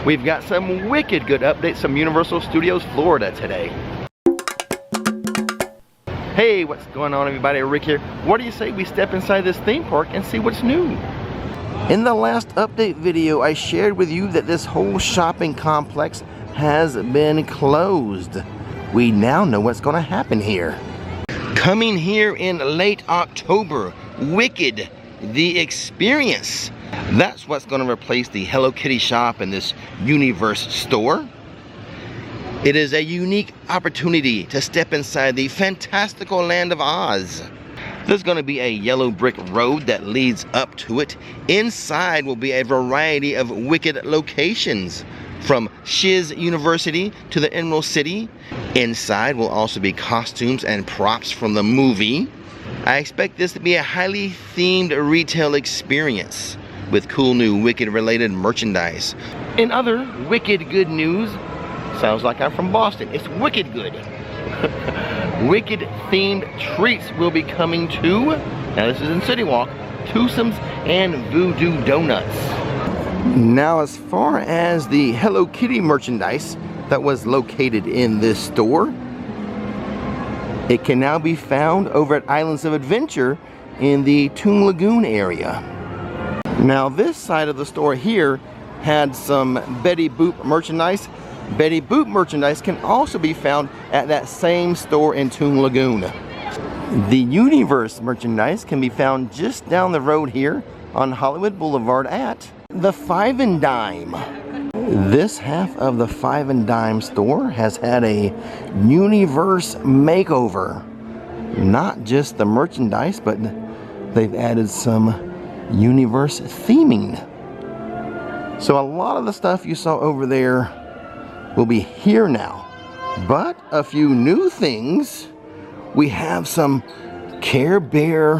We've got some wicked good updates from Universal Studios Florida today. Hey, what's going on everybody? Rick here. What do you say we step inside this theme park and see what's new? In the last update video, I shared with you that this whole shopping complex has been closed. We now know what's going to happen here. Coming here in late October, Wicked, the Experience. That's what's going to replace the Hello Kitty shop in this Universe store. It is a unique opportunity to step inside the fantastical land of Oz. There's going to be a yellow brick road that leads up to it. Inside will be a variety of Wicked locations, from Shiz University to the Emerald City. Inside will also be costumes and props from the movie. I expect this to be a highly themed retail experience with cool new Wicked related merchandise. In other Wicked good news, sounds like I'm from Boston, it's wicked good. Wicked themed treats will be coming to, now this is in City Walk, Twosomes and Voodoo Donuts. Now as far as the Hello Kitty merchandise that was located in this store, it can now be found over at Islands of Adventure in the Toon Lagoon area. Now this side of the store here had some Betty Boop merchandise. Betty Boop merchandise can also be found at that same store in Toon Lagoon. The Universe merchandise can be found just down the road here on Hollywood Boulevard at the Five and Dime. This half of the Five and Dime store has had a Universe makeover. Not just the merchandise, but they've added some Universe theming. So a lot of the stuff you saw over there will be here now. But a few new things. We have some Care Bear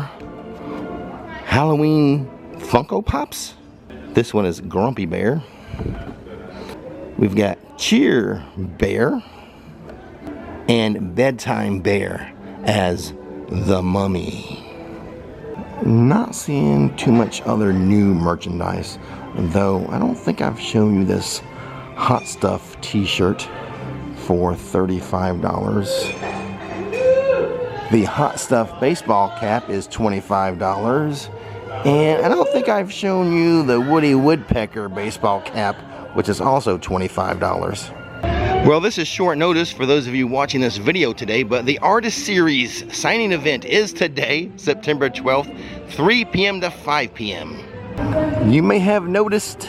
Halloween Funko Pops. This one is Grumpy Bear. We've got Cheer Bear and Bedtime Bear as the Mummy. Not seeing too much other new merchandise, though I don't think I've shown you this Hot Stuff t-shirt for $35. The Hot Stuff baseball cap is $25. And I don't think I've shown you the Woody Woodpecker baseball cap, which is also $25. Well, this is short notice for those of you watching this video today, but the Artist Series signing event is today, September 12th, 3 p.m. to 5 p.m. You may have noticed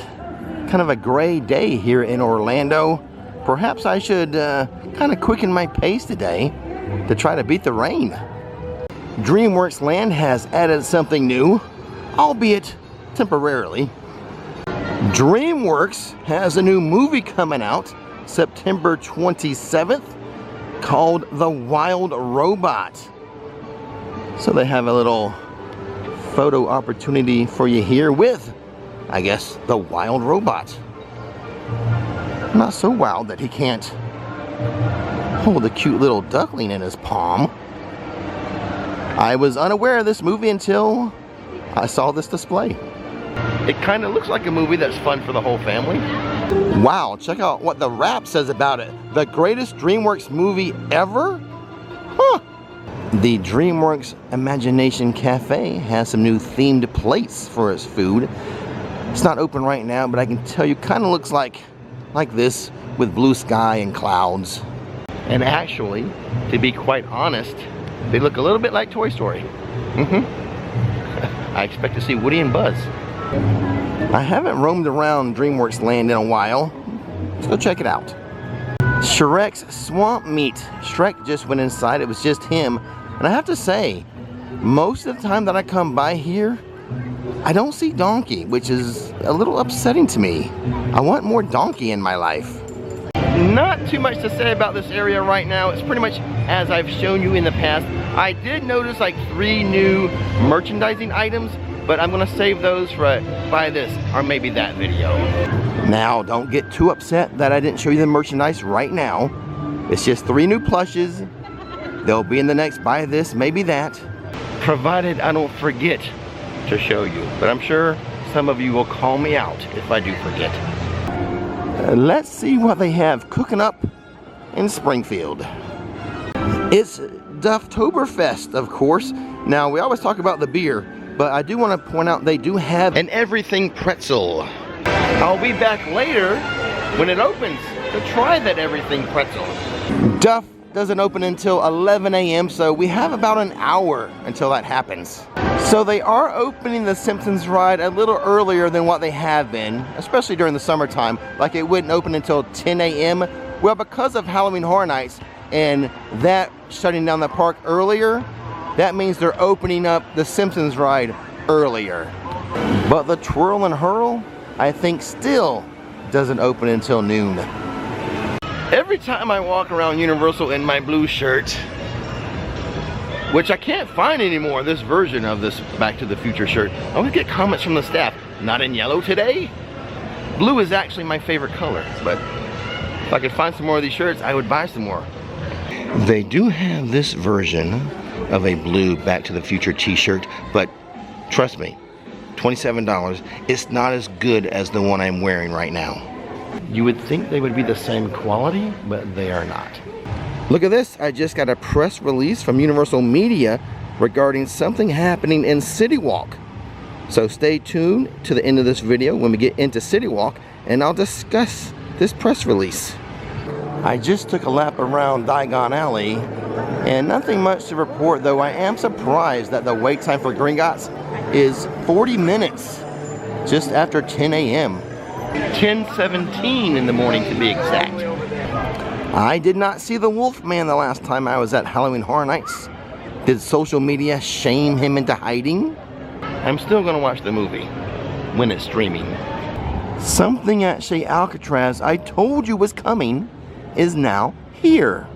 kind of a gray day here in Orlando. Perhaps I should kind of quicken my pace today to try to beat the rain. DreamWorks Land has added something new, albeit temporarily. DreamWorks has a new movie coming out September 27th called The Wild Robot. So they have a little photo opportunity for you here with, I guess, the wild robot. Not so wild that he can't hold a cute little duckling in his palm. I was unaware of this movie until I saw this display. It kind of looks like a movie that's fun for the whole family. Wow, check out what the Wrap says about it. The greatest DreamWorks movie ever? Huh. The DreamWorks Imagination Cafe has some new themed plates for its food. It's not open right now, but I can tell you kind of looks like this with blue sky and clouds. And actually, to be quite honest, they look a little bit like Toy Story. I expect to see Woody and Buzz. I haven't roamed around DreamWorks Land in a while. Let's go check it out. Shrek's Swamp Meet. Shrek just went inside. It was just him. And I have to say, most of the time that I come by here, I don't see Donkey, which is a little upsetting to me. I want more Donkey in my life. Not too much to say about this area right now. It's pretty much as I've shown you in the past. I did notice like 3 new merchandising items, but I'm gonna save those for buy this or maybe that video. Now, don't get too upset that I didn't show you the merchandise right now. It's just 3 new plushes. They'll be in the next buy this, maybe that, provided I don't forget to show you. But I'm sure some of you will call me out if I do forget. Let's see what they have cooking up in Springfield. It's Dufftoberfest, of course. Now, we always talk about the beer, but I do want to point out they do have an everything pretzel. I'll be back later when it opens to try that everything pretzel. Duff doesn't open until 11 a.m., so we have about an hour until that happens. So they are opening the Simpsons Ride a little earlier than what they have been, especially during the summertime. Like it wouldn't open until 10 a.m. Well, because of Halloween Horror Nights and that shutting down the park earlier, that means they're opening up the Simpsons Ride earlier. But the Twirl and Hurl, I think, still doesn't open until noon. Every time I walk around Universal in my blue shirt, which I can't find anymore, this version of this Back to the Future shirt, I always get comments from the staff, not in yellow today? Blue is actually my favorite color, but if I could find some more of these shirts, I would buy some more. They do have this version of a blue Back to the Future t-shirt, but trust me, $27, it's not as good as the one I'm wearing right now. You would think they would be the same quality, but they are not. Look at this, I just got a press release from Universal Media regarding something happening in City Walk. So stay tuned to the end of this video when we get into City Walk, and I'll discuss this press release. I just took a lap around Diagon Alley, and nothing much to report, though I am surprised that the wait time for Gringotts is 40 minutes, just after 10 a.m. 10:17 in the morning to be exact. I did not see the Wolfman the last time I was at Halloween Horror Nights. Did social media shame him into hiding? I'm still gonna watch the movie when it's streaming. Something at Chez Alcatraz I told you was coming is now here.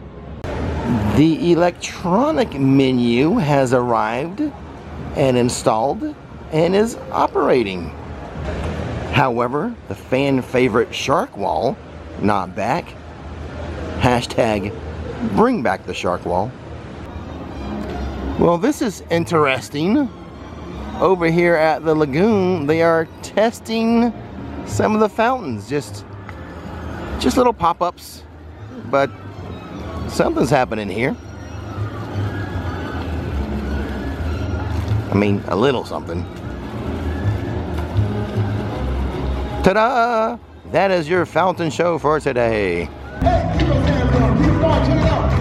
The electronic menu has arrived and installed and is operating. However, the fan favorite shark wall, not back. Hashtag bring back the shark wall. Well, this is interesting. Over here at the lagoon, they are testing some of the fountains. Just little pop-ups, but something's happening here. I mean, a little something. Ta-da! That is your fountain show for today. Hey, keep those hands up. Keep going, check it out.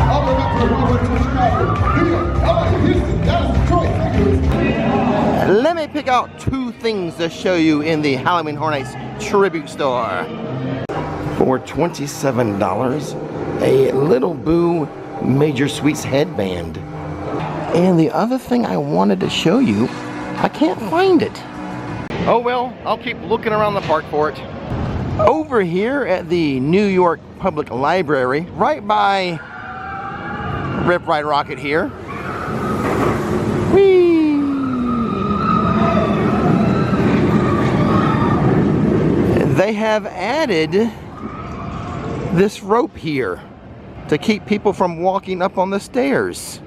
All the way back to the Robert to Chicago. New York, LA, Houston, Dallas, Detroit, St. Louis. Let me pick out two things to show you in the Halloween Horror Nights tribute store. For $27, a Little Boo Major Sweets headband. And the other thing I wanted to show you, I can't find it. Oh well, I'll keep looking around the park for it. Over here at the New York Public Library, right by Rip Ride Rocket here. Whee! They have added this rope here to keep people from walking up on the stairs.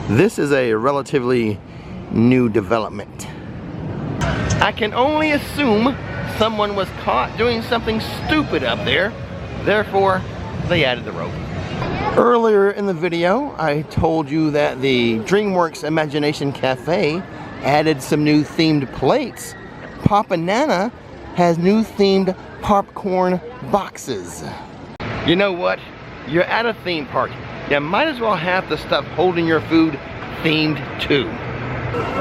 This is a relatively new development. I can only assume someone was caught doing something stupid up there, therefore they added the rope. Earlier in the video, I told you that the DreamWorks Imagination Cafe added some new themed plates. Papa Nana has new themed popcorn boxes. You know what? You're at a theme park. You might as well have the stuff holding your food themed too.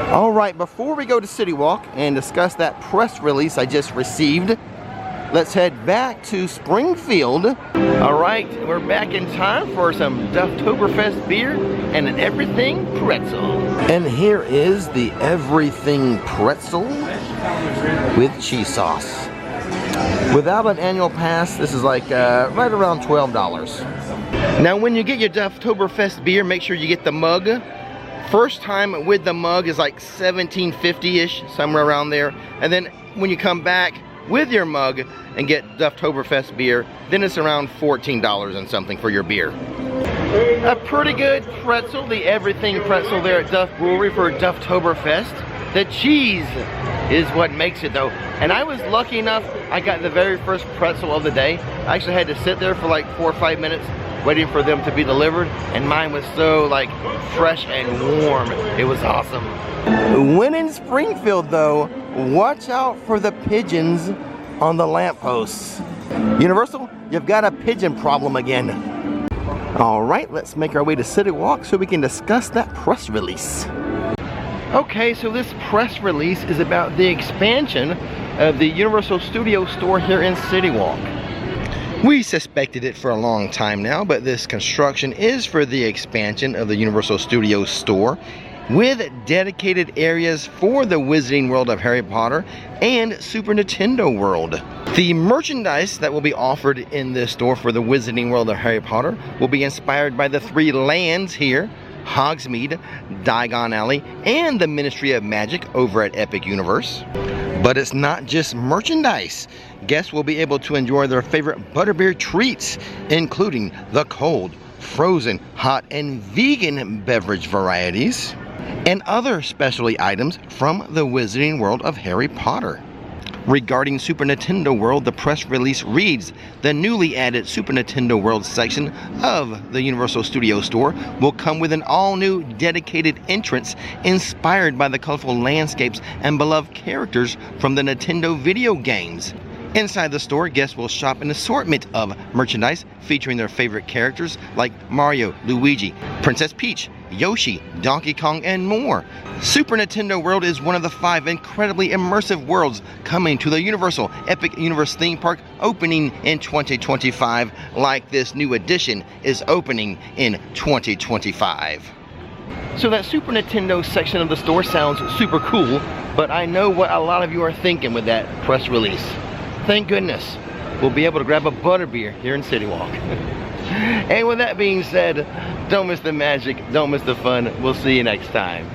All right, before we go to City Walk and discuss that press release I just received, let's head back to Springfield. All right, we're back in time for some Dufftoberfest beer and an everything pretzel. And here is the everything pretzel with cheese sauce. Without an annual pass, this is like right around $12. Now when you get your Dufftoberfest beer, make sure you get the mug. First time with the mug is like $17.50-ish, somewhere around there. And then when you come back with your mug and get Dufftoberfest beer, then it's around $14 and something for your beer. A pretty good pretzel, the everything pretzel there at Duff Brewery for Dufftoberfest. The cheese is what makes it though. And I was lucky enough, I got the very first pretzel of the day. I actually had to sit there for like 4 or 5 minutes waiting for them to be delivered, and mine was so like fresh and warm. It was awesome. When in Springfield though, watch out for the pigeons on the lampposts. Universal, you've got a pigeon problem again. All right, let's make our way to City Walk so we can discuss that press release. Okay, so this press release is about the expansion of the Universal Studio Store here in City Walk. We suspected it for a long time now, but this construction is for the expansion of the Universal Studios store with dedicated areas for the Wizarding World of Harry Potter and Super Nintendo World. The merchandise that will be offered in this store for the Wizarding World of Harry Potter will be inspired by the 3 lands here: Hogsmeade, Diagon Alley, and the Ministry of Magic over at Epic Universe. But it's not just merchandise. Guests will be able to enjoy their favorite butterbeer treats, including the cold, frozen, hot, and vegan beverage varieties, and other specialty items from the Wizarding World of Harry Potter. Regarding Super Nintendo World, the press release reads, the newly added Super Nintendo World section of the Universal Studio Store will come with an all-new dedicated entrance inspired by the colorful landscapes and beloved characters from the Nintendo video games. Inside the store, guests will shop an assortment of merchandise featuring their favorite characters like Mario, Luigi, Princess Peach, Yoshi, Donkey Kong, and more. Super Nintendo World is one of the 5 incredibly immersive worlds coming to the Universal Epic Universe theme park, opening in 2025, like this new edition is opening in 2025. So that Super Nintendo section of the store sounds super cool, but I know what a lot of you are thinking with that press release. Thank goodness we'll be able to grab a butterbeer here in City Walk. And with that being said, don't miss the magic, don't miss the fun. We'll see you next time.